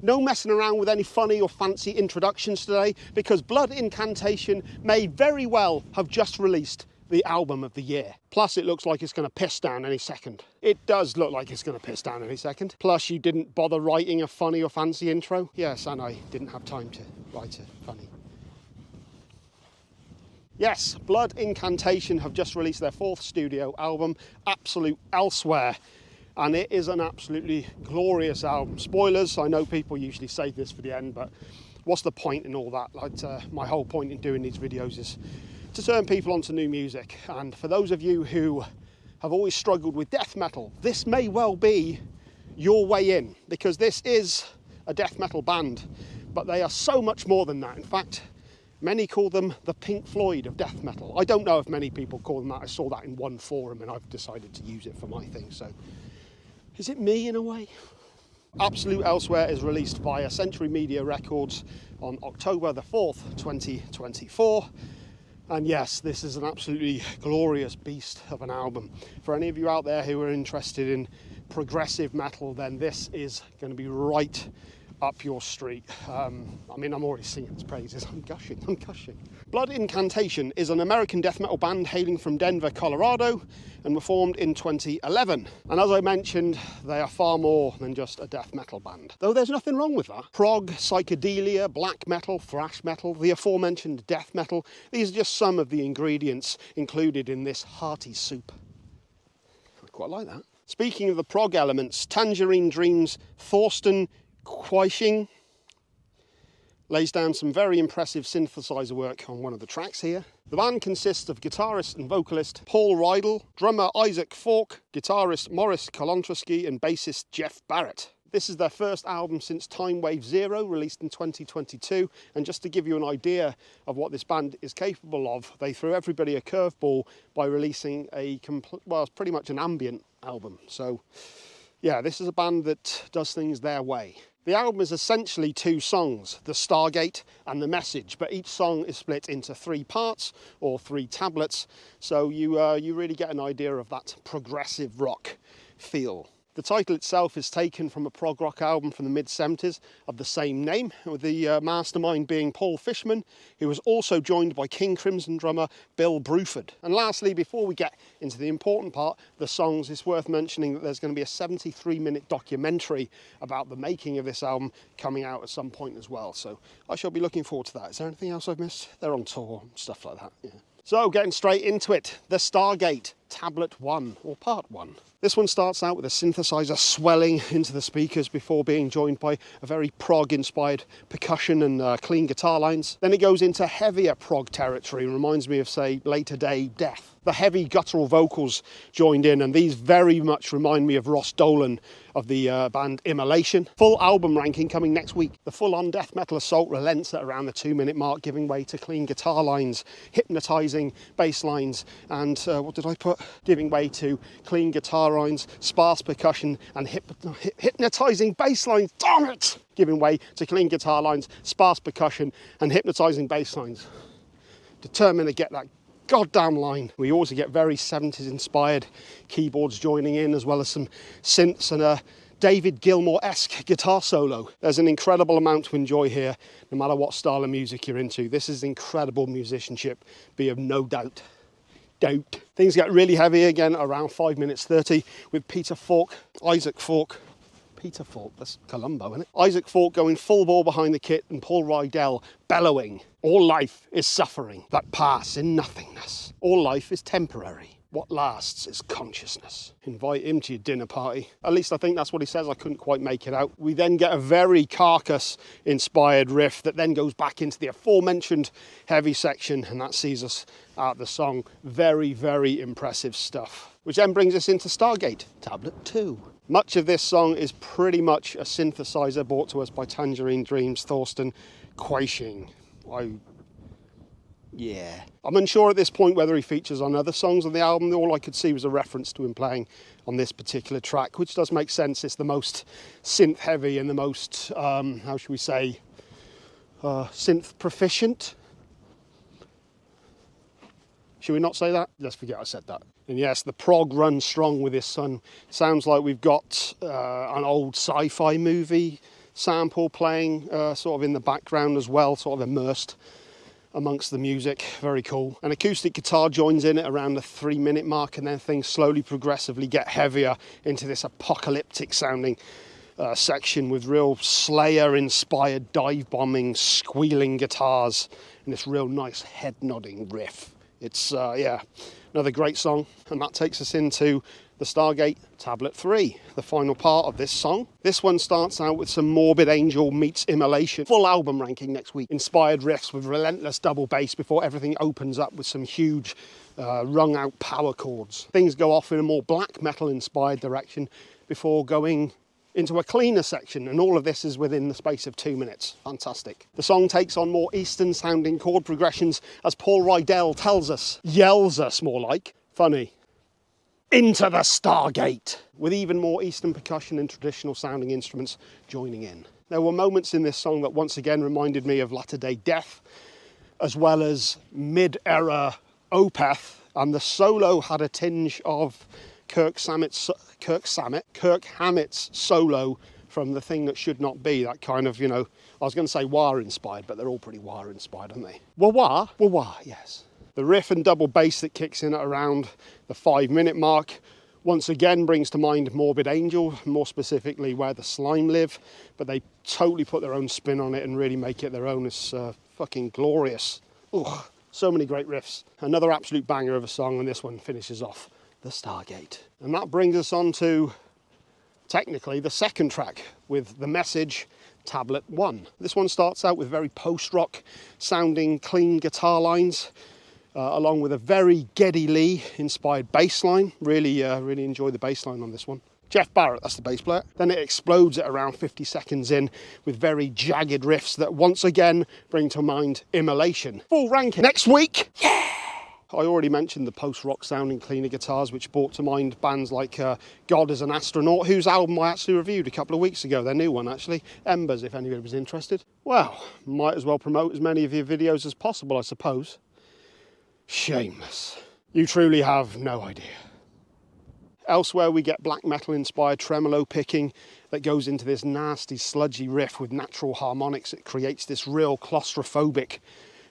No messing around with any funny or fancy introductions today, because Blood Incantation may very well have just released the album of the year. Plus it looks like it's going to piss down any second. It does look like it's going to piss down any second. Plus you didn't bother writing a funny or fancy intro. Yes, and I didn't have time to write a funny. Yes, Blood Incantation have just released their 4th studio album, Absolute Elsewhere. And it is an absolutely glorious album. Spoilers, I know people usually save this for the end, but what's the point in all that? Like, my whole point in doing these videos is to turn people onto new music. And for those of you who have always struggled with death metal, this may well be your way in, because this is a death metal band, but they are so much more than that. In fact, many call them the Pink Floyd of death metal. I don't know if many people call them that. I saw that in one forum and I've decided to use it for my thing. So is it me in a way? Absolute Elsewhere is released via Century Media Records on October the 4th, 2024. And yes, this is an absolutely glorious beast of an album. For any of you out there who are interested in progressive metal, then this is going to be right up your street. I mean, I'm already singing its praises. I'm gushing. Blood Incantation is an American death metal band hailing from Denver, Colorado, and were formed in 2011. And as I mentioned, they are far more than just a death metal band. Though there's nothing wrong with that. Prog, psychedelia, black metal, thrash metal, the aforementioned death metal, these are just some of the ingredients included in this hearty soup. I quite like that. Speaking of the prog elements, Tangerine Dream's Thorsten Quaiching lays down some very impressive synthesizer work on one of the tracks here. The band consists of guitarist and vocalist Paul Rydell, drummer Isaac Falk, guitarist Morris Kolontrowski and bassist Jeff Barrett. This is their first album since Time Wave Zero, released in 2022, and just to give you an idea of what this band is capable of, they threw everybody a curveball by releasing it's pretty much an ambient album. So yeah, this is a band that does things their way. The album is essentially 2 songs, The Stargate and The Message, but each song is split into 3 parts or 3 tablets, so you really get an idea of that progressive rock feel. The title itself is taken from a prog rock album from the mid-70s of the same name, with the mastermind being Paul Fishman, who was also joined by King Crimson drummer Bill Bruford. And lastly, before we get into the important part, the songs, it's worth mentioning that there's going to be a 73-minute documentary about the making of this album coming out at some point as well. So I shall be looking forward to that. Is there anything else I've missed? They're on tour, stuff like that, yeah. So getting straight into it, The Stargate, Tablet 1, or Part 1. This one starts out with a synthesizer swelling into the speakers before being joined by a very prog-inspired percussion and clean guitar lines. Then it goes into heavier prog territory, reminds me of, say, later day Death. The heavy guttural vocals joined in, and these very much remind me of Ross Dolan of the band Immolation. Full album ranking coming next week. The full-on death metal assault relents at around the 2-minute mark, giving way to clean guitar lines, hypnotising bass lines, and what did I put? Giving way to clean guitar lines, sparse percussion, and hypnotising bass lines. Damn it! Giving way to clean guitar lines, sparse percussion, and hypnotising bass lines. Determined to get that goddamn line. We also get very 70s inspired keyboards joining in, as well as some synths and a David Gilmour-esque guitar solo. There's an incredible amount to enjoy here, no matter what style of music you're into. This is incredible musicianship, be of no doubt. Things get really heavy again around 5 minutes 30 with Peter Falk, that's Columbo, isn't it? Isaac Falk going full bore behind the kit and Paul Rydell bellowing. All life is suffering that pass in nothingness. All life is temporary. What lasts is consciousness. Invite him to your dinner party. At least I think that's what he says. I couldn't quite make it out. We then get a very Carcass-inspired riff that then goes back into the aforementioned heavy section, and that sees us out the song. Very, very impressive stuff. Which then brings us into Stargate, Tablet 2. Much of this song is pretty much a synthesizer brought to us by Tangerine Dream's Thorsten Quaiching. Yeah. I'm unsure at this point whether he features on other songs on the album. All I could see was a reference to him playing on this particular track, which does make sense. It's the most synth heavy and the most, how should we say, synth proficient. Should we not say that? Let's forget I said that. And yes, the prog runs strong with this song. Sounds like we've got an old sci-fi movie sample playing sort of in the background as well, sort of immersed amongst the music. Very cool. An acoustic guitar joins in at around the 3-minute mark, and then things slowly progressively get heavier into this apocalyptic sounding section with real Slayer inspired dive bombing squealing guitars and this real nice head nodding riff. It's yeah, another great song, and that takes us into the Stargate Tablet 3, the final part of this song. This one starts out with some Morbid Angel meets Immolation. Full album ranking next week. Inspired riffs with relentless double bass before everything opens up with some huge wrung out power chords. Things go off in a more black metal inspired direction before going into a cleaner section, and all of this is within the space of 2 minutes. Fantastic. The song takes on more Eastern sounding chord progressions, as Paul Rydell yells us more like, funny, into the Stargate, with even more Eastern percussion and traditional sounding instruments joining in. There were moments in this song that once again reminded me of Latter-day Death, as well as mid-era Opeth, and the solo had a tinge of Kirk Hammett's solo from The Thing That Should Not Be. That kind of, you know, I was going to say wah inspired, but they're all pretty wah inspired, aren't they? Wah, yes. The riff and double bass that kicks in at around the 5-minute mark once again brings to mind Morbid Angel, more specifically Where the Slime Live, but they totally put their own spin on it and really make it their own. It's fucking glorious. Ugh, so many great riffs. Another absolute banger of a song, and this one finishes off the Stargate. And that brings us on to, technically, the second track with The Message Tablet 1. This one starts out with very post-rock sounding clean guitar lines, along with a very Geddy Lee inspired bass line. Really enjoy the bass line on this one. Jeff Barrett, that's the bass player. Then it explodes at around 50 seconds in with very jagged riffs that once again bring to mind Immolation. Full ranking next week. Yeah! I already mentioned the post-rock sounding cleaner guitars, which brought to mind bands like God Is an Astronaut, whose album I actually reviewed a couple of weeks ago, their new one actually, Embers, if anybody was interested. Well, might as well promote as many of your videos as possible, I suppose. Shameless. You truly have no idea. Elsewhere we get black metal inspired tremolo picking that goes into this nasty sludgy riff with natural harmonics. It creates this real claustrophobic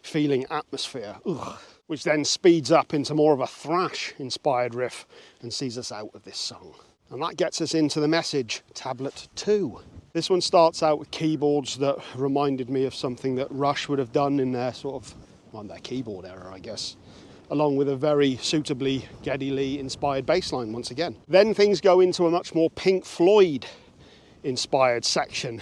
feeling atmosphere. Ugh. Which then speeds up into more of a thrash inspired riff and sees us out of this song. And that gets us into The Message Tablet 2. This one starts out with keyboards that reminded me of something that Rush would have done in their sort of, well, their keyboard era, I guess, along with a very suitably Geddy Lee inspired bass line once again. Then things go into a much more Pink Floyd inspired section,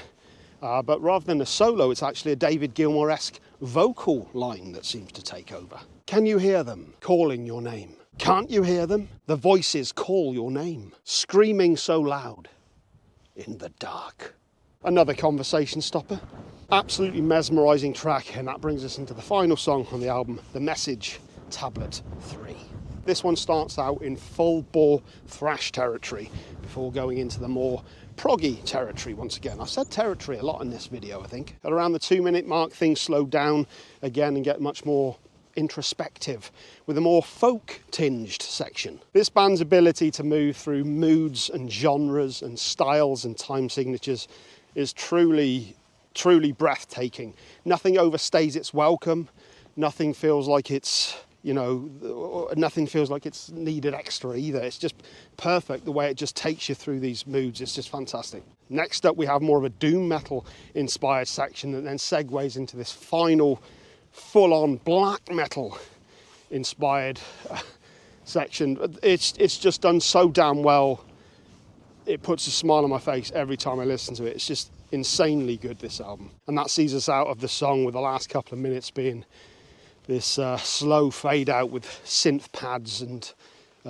but rather than a solo, it's actually a David Gilmour-esque vocal line that seems to take over. Can you hear them calling your name? Can't you hear them? The voices call your name, screaming so loud in the dark. Another conversation stopper. Absolutely mesmerising track, and that brings us into the final song on the album, The Message Tablet 3. This one starts out in full-bore thrash territory before going into the more proggy territory once again. I've said territory a lot in this video, I think. At around the 2-minute mark, things slow down again and get much more introspective with a more folk-tinged section. This band's ability to move through moods and genres and styles and time signatures is truly breathtaking. Nothing overstays its welcome. Nothing feels like it's, you know, nothing feels like it's needed extra either. It's just perfect the way it just takes you through these moods. It's just fantastic. Next up, we have more of a doom metal inspired section that then segues into this final full-on black metal inspired section. It's just done so damn well. It puts a smile on my face every time I listen to it. It's just insanely good, this album. And that sees us out of the song with the last couple of minutes being this slow fade out with synth pads and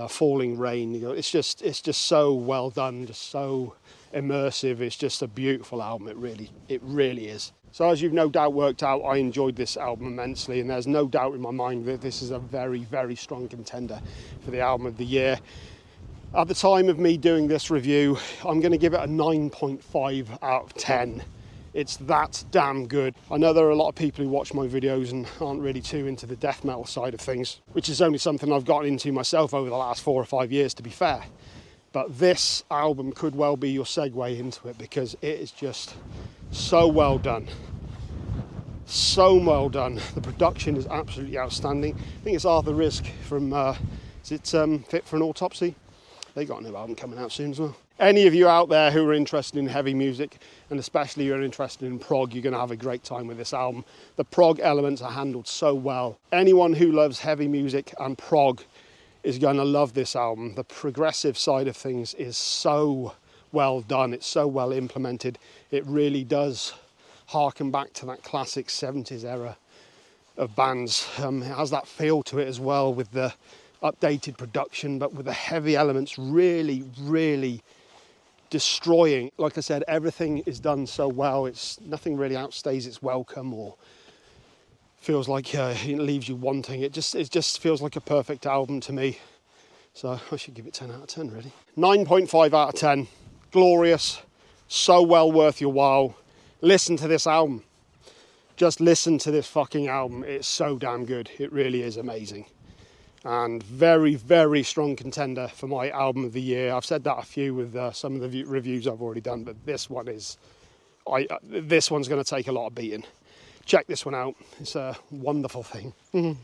falling rain. You know, it's just so well done, just so immersive. It's just a beautiful album. It really is. So as you've no doubt worked out, I enjoyed this album immensely, and there's no doubt in my mind that this is a very, very strong contender for the album of the year. At the time of me doing this review, I'm going to give it a 9.5 out of 10. It's that damn good. I know there are a lot of people who watch my videos and aren't really too into the death metal side of things, which is only something I've gotten into myself over the last 4 or 5 years, to be fair. But this album could well be your segue into it, because it is just So well done. So well done. The production is absolutely outstanding. I think it's Arthur Risk from, is it Fit for an Autopsy? They got a new album coming out soon as well. Any of you out there who are interested in heavy music, and especially you're interested in prog, you're going to have a great time with this album. The prog elements are handled so well. Anyone who loves heavy music and prog is going to love this album. The progressive side of things is so well done. It's so well implemented. It really does harken back to that classic 70s era of bands. It has that feel to it as well, with the updated production, but with the heavy elements really, really destroying. Like I said, everything is done so well. It's nothing really outstays its welcome or feels like it leaves you wanting. It just feels like a perfect album to me. So I should give it 10 out of 10 really. 9.5 out of 10. Glorious. So well worth your while. Listen to this album. Just listen to this fucking album. It's so damn good. It really is amazing. And very, very strong contender for my album of the year. I've said that a few with some of the reviews I've already done, but this one is, this one's going to take a lot of beating. Check this one out. It's a wonderful thing. If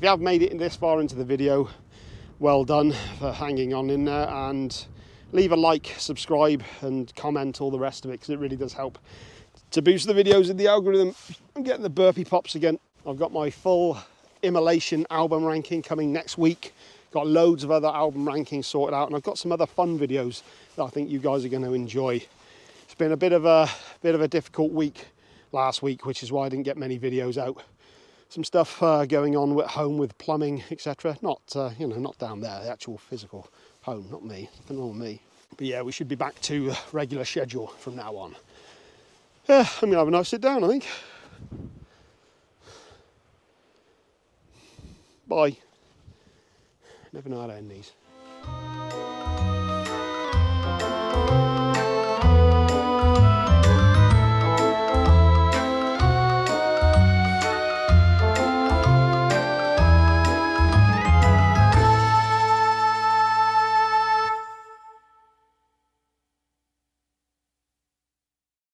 you have made it this far into the video, well done for hanging on in there, and leave a like, subscribe and comment, all the rest of it, because it really does help to boost the videos in the algorithm. I'm getting the burpee pops again. I've got my full Immolation album ranking coming next week. Got loads of other album rankings sorted out, and I've got some other fun videos that I think you guys are going to enjoy. It's been a bit of a difficult week last week, which is why I didn't get many videos out. Some stuff going on at home with plumbing, etc. Not not down there, the actual physical home, not me. Nothing wrong with me. But yeah, we should be back to regular schedule from now on. Yeah, I'm gonna have a nice sit down, I think. Bye. Never know how to end these.